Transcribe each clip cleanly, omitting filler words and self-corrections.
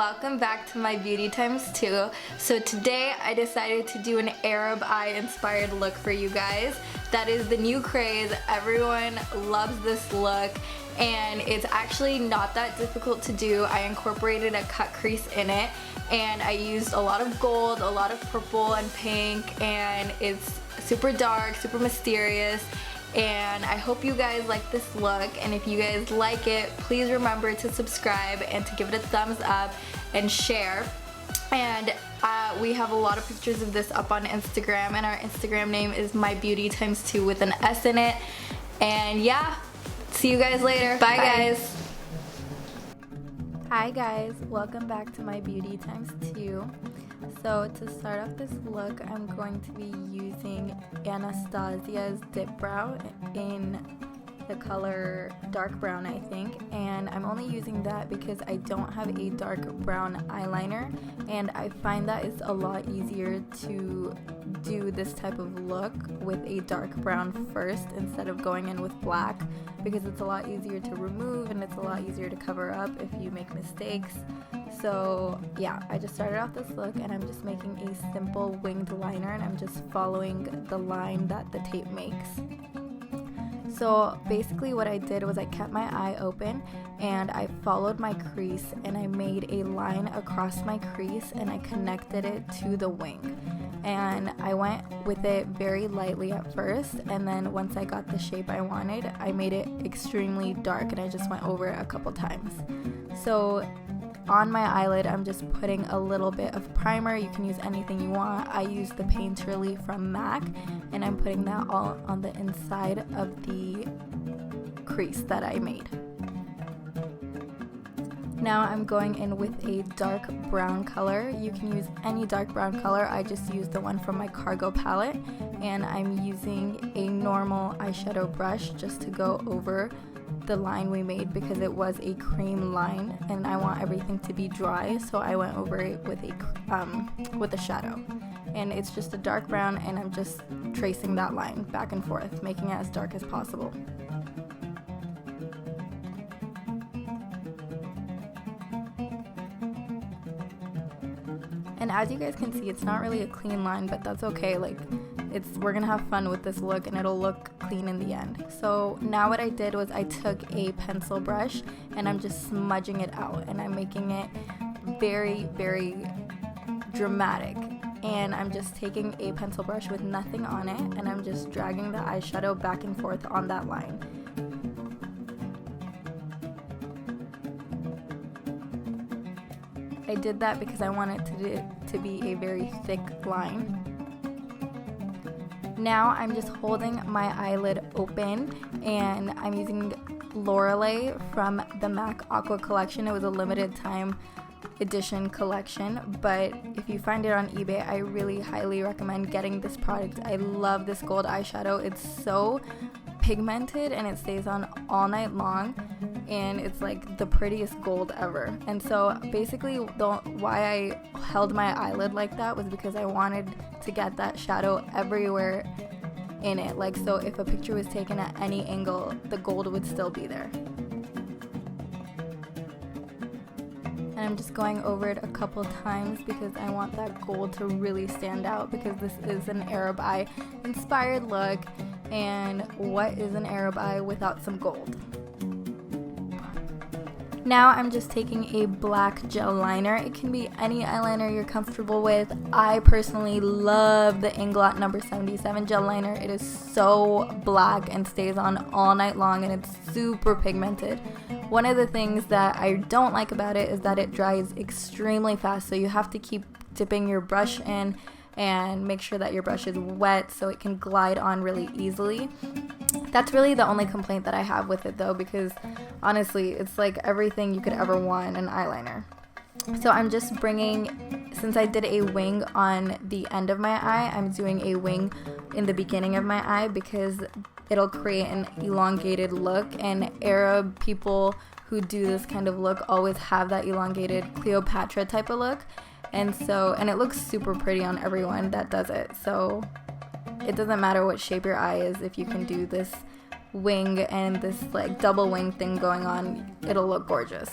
welcome back to my beauty times 2. So today I decided to do an Arab eye inspired look for you guys. That is the new craze. Everyone loves this look and it's actually not that difficult to do. I incorporated a cut crease in it and I used a lot of gold, a lot of purple and pink, and it's super dark, super mysterious. And I hope you guys like this look, and if you guys like it, please remember to subscribe and to give it a thumbs up and share. And we have a lot of pictures of this up on Instagram, and our Instagram name is mybeautytimes2 with an S in it. And yeah, see you guys later. Bye guys. Hi guys, welcome back to my beauty times 2. So to start off this look, I'm going to be using ANASTASIA's Dipbrow in the color dark brown, I think, and I'm only using that because I don't have a dark brown eyeliner, and I find that it's a lot easier to do this type of look with a dark brown first instead of going in with black, because it's a lot easier to remove and it's a lot easier to cover up if you make mistakes. So yeah, I just started off this look and I'm just making a simple winged liner, and I'm just following the line that the tape makes. So basically what I did was I kept my eye open and I followed my crease and I made a line across my crease and I connected it to the wing. And I went with it very lightly at first, and then once I got the shape I wanted, I made it extremely dark and I just went over it a couple times. So on my eyelid, I'm just putting a little bit of primer. You can use anything you want. I used the Painterly from MAC, and I'm putting that all on the inside of the crease that I made. Now I'm going in with a dark brown color. You can use any dark brown color. I just used the one from my Cargo palette, and I'm using a normal eyeshadow brush just to go over the line we made because it was a cream line and I want everything to be dry, so I went over it with a shadow. And it's just a dark brown, and I'm just tracing that line back and forth, making it as dark as possible. And as you guys can see, it's not really a clean line, but that's okay. Like, we're gonna have fun with this look and it'll look clean in the end. So now what I did was I took a pencil brush and I'm just smudging it out, and I'm making it very, very dramatic. And I'm just taking a pencil brush with nothing on it and I'm just dragging the eyeshadow back and forth on that line. I did that because I wanted it to be a very thick line. Now I'm just holding my eyelid open and I'm using Lorelei from the MAC Aqua collection. It was a limited time edition collection, but if you find it on eBay, I really highly recommend getting this product. I love this gold eyeshadow. It's so pigmented and it stays on all night long, and it's like the prettiest gold ever. And so basically why I held my eyelid like that was because I wanted to get that shadow everywhere in it. Like, so if a picture was taken at any angle, the gold would still be there. And I'm just going over it a couple times because I want that gold to really stand out, because this is an Arab eye inspired look, and what is an Arab eye without some gold? Now I'm just taking a black gel liner. It can be any eyeliner you're comfortable with. I personally love the INGLOT number 77 gel liner. It is so black and stays on all night long, and it's super pigmented. One of the things that I don't like about it is that it dries extremely fast, so you have to keep dipping your brush in and make sure that your brush is wet so it can glide on really easily. That's really the only complaint that I have with it though, because honestly it's like everything you could ever want in an eyeliner. So I'm just bringing, since I did a wing on the end of my eye, I'm doing a wing in the beginning of my eye because it'll create an elongated look, and Arab people who do this kind of look always have that elongated Cleopatra type of look. And it looks super pretty on everyone that does it. So it doesn't matter what shape your eye is, if you can do this wing and this like double wing thing going on, it'll look gorgeous.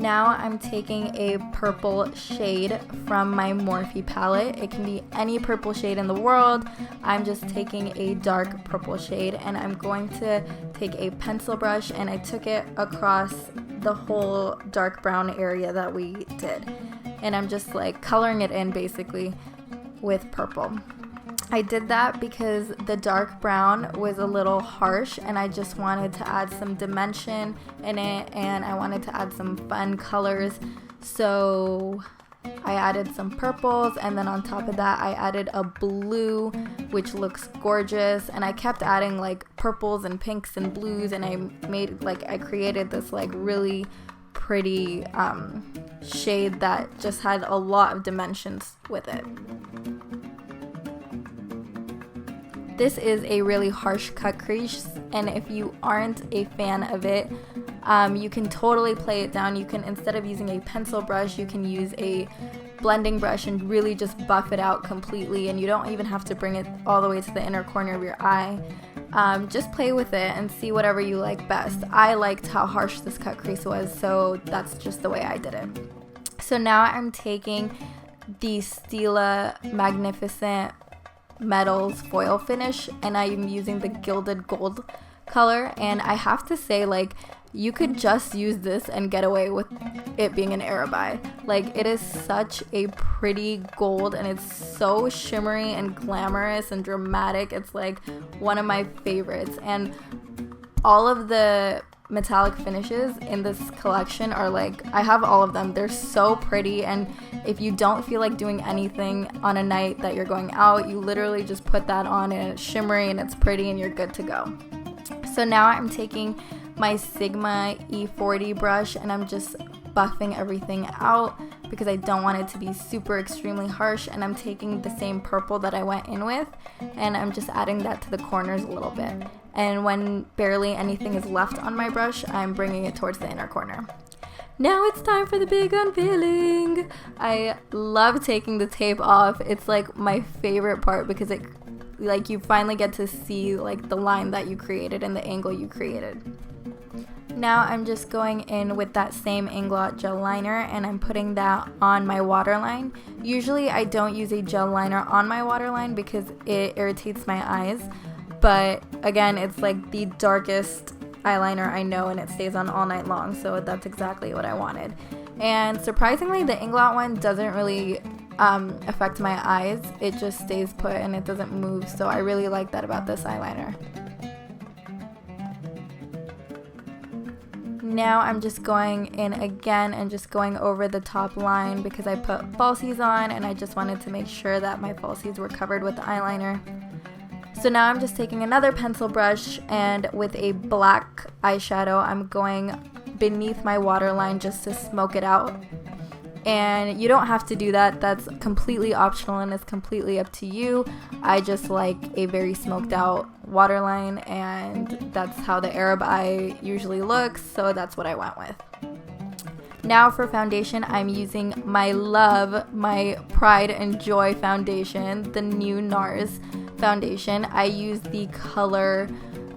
Now I'm taking a purple shade from my Morphe palette. It can be any purple shade in the world. I'm just taking a dark purple shade, and I'm going to take a pencil brush, and I took it across the whole dark brown area that we did. And I'm just like coloring it in basically with purple. I did that because the dark brown was a little harsh and I just wanted to add some dimension in it, and I wanted to add some fun colors. So I added some purples, and then on top of that I added a blue, which looks gorgeous, and I kept adding like purples and pinks and blues, and I created this like really pretty shade that just had a lot of dimensions with it. This is a really harsh cut crease, and if you aren't a fan of it, you can totally play it down. You can, instead of using a pencil brush, you can use a blending brush and really just buff it out completely, and you don't even have to bring it all the way to the inner corner of your eye. Just play with it and see whatever you like best. I liked how harsh this cut crease was, so that's just the way I did it. So now I'm taking the STILA Magnificent Metals foil finish, and I'm using the gilded gold color, and I have to say, like, you could just use this and get away with it being an Arab eye. Like, it is such a pretty gold, and it's so shimmery and glamorous and dramatic. It's like one of my favorites, and all of the metallic finishes in this collection are like, I have all of them. They're so pretty, and if you don't feel like doing anything on a night that you're going out, you literally just put that on and it's shimmery and it's pretty and you're good to go. So now I'm taking my Sigma E40 brush, and I'm just buffing everything out because I don't want it to be super extremely harsh, and I'm taking the same purple that I went in with, and I'm just adding that to the corners a little bit. And when barely anything is left on my brush, I'm bringing it towards the inner corner. Now it's time for the big unveiling. I love taking the tape off. It's like my favorite part because it, like, you finally get to see like the line that you created and the angle you created. Now I'm just going in with that same INGLOT gel liner, and I'm putting that on my waterline. Usually I don't use a gel liner on my waterline because it irritates my eyes. But again, it's like the darkest eyeliner I know, and it stays on all night long, so that's exactly what I wanted. And surprisingly, the INGLOT one doesn't really affect my eyes. It just stays put and it doesn't move, so I really like that about this eyeliner. Now I'm just going in again and just going over the top line because I put falsies on, and I just wanted to make sure that my falsies were covered with the eyeliner. So now I'm just taking another pencil brush, and with a black eyeshadow, I'm going beneath my waterline just to smoke it out. And you don't have to do that. That's completely optional and it's completely up to you. I just like a very smoked out waterline, and that's how the Arab eye usually looks, so that's what I went with. Now for foundation, I'm using my love, my pride and joy foundation, the new NARS foundation. I use the color,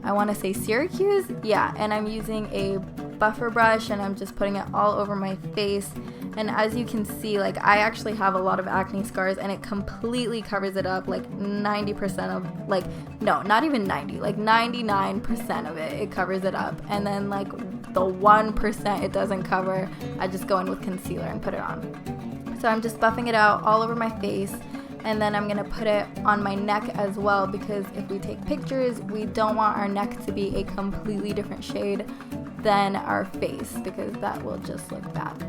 I want to say Syracuse, yeah, and I'm using a buffer brush, and I'm just putting it all over my face. And as you can see, like, I actually have a lot of acne scars, and it completely covers it up, like 90% of, like, no, not even 90, like 99% of it covers it up. And then like the 1% it doesn't cover, I just go in with concealer and put it on. So I'm just buffing it out all over my face, and then I'm gonna put it on my neck as well, because if we take pictures, we don't want our neck to be a completely different shade than our face, because that will just look bad.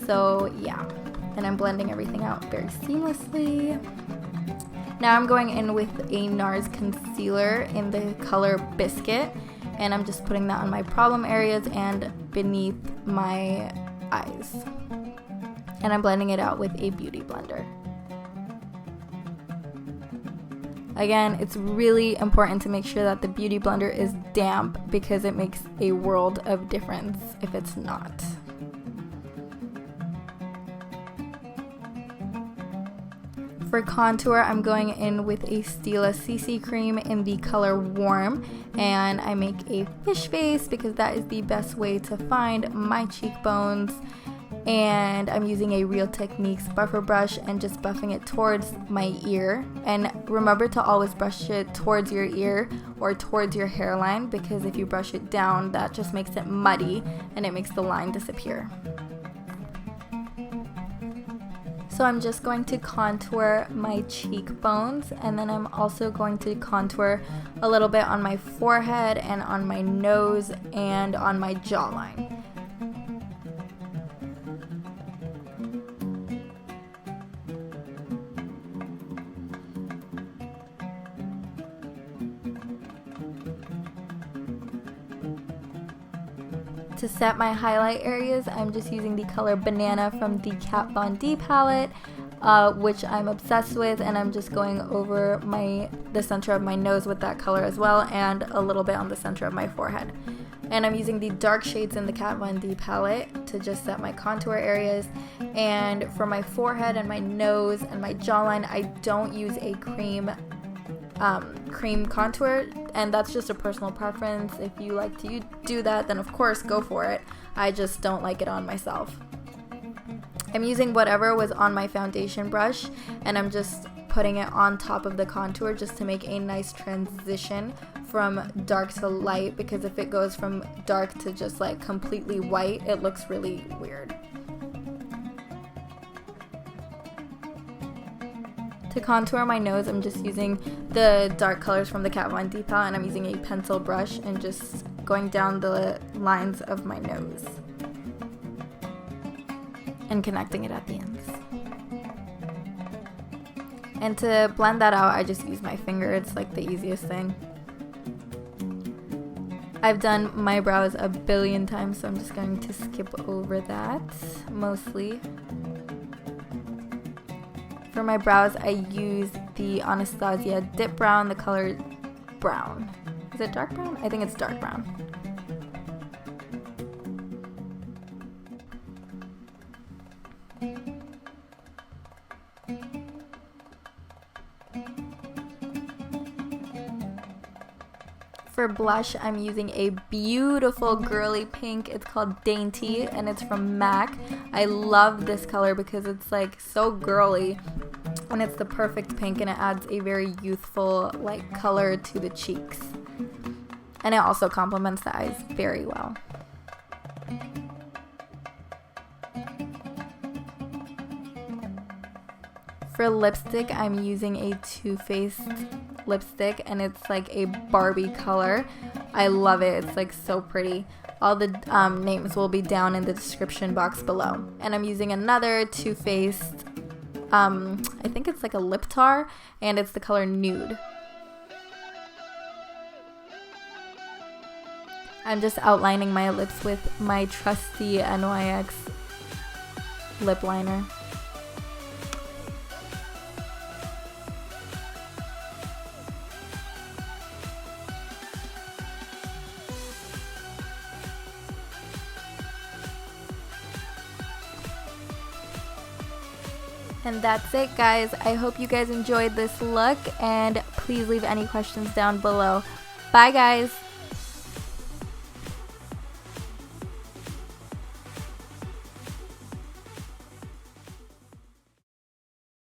So yeah, and I'm blending everything out very seamlessly. Now I'm going in with a NARS concealer in the color Biscuit, and I'm just putting that on my problem areas and beneath my eyes. And I'm blending it out with a beauty blender. Again, it's really important to make sure that the beauty blender is damp, because it makes a world of difference if it's not. For contour, I'm going in with a STILA CC cream in the color Warm, and I make a fish face because that is the best way to find my cheekbones. and I'm using a Real Techniques buffer brush and just buffing it towards my ear. And remember to always brush it towards your ear or towards your hairline, because if you brush it down, that just makes it muddy and it makes the line disappear. So I'm just going to contour my cheekbones, and then I'm also going to contour a little bit on my forehead and on my nose and on my jawline. To set my highlight areas, I'm just using the color Banana from the Kat Von D palette, which I'm obsessed with, and I'm just going over the center of my nose with that color as well, and a little bit on the center of my forehead. And I'm using the dark shades in the Kat Von D palette to just set my contour areas. And for my forehead and my nose and my jawline, I don't use a cream contour, and that's just a personal preference. If you like to do that, then of course go for it. I just don't like it on myself. I'm using whatever was on my foundation brush, and I'm just putting it on top of the contour just to make a nice transition from dark to light, because if it goes from dark to just like completely white, it looks really weird. To contour my nose, I'm just using the dark colors from the Kat Von D palette, and I'm using a pencil brush and just going down the lines of my nose and connecting it at the ends. And to blend that out, I just use my finger. It's like the easiest thing. I've done my brows a billion times, so I'm just going to skip over that mostly. For my brows, I use the ANASTASIA Dipbrow in the color brown. Is it dark brown? I think it's dark brown. For blush, I'm using a beautiful girly pink. It's called Dainty, and it's from MAC. I love this color because it's like so girly, and it's the perfect pink, and it adds a very youthful like color to the cheeks, and it also complements the eyes very well. For lipstick, I'm using a Too Faced lipstick, and it's like a Barbie color. I love it. It's like so pretty. All the names will be down in the description box below. And I'm using another Too Faced, I think it's like a lip tar, and it's the color Nude. I'm just outlining my lips with my trusty NYX lip liner. And that's it, guys. I hope you guys enjoyed this look, and please leave any questions down below. Bye, guys.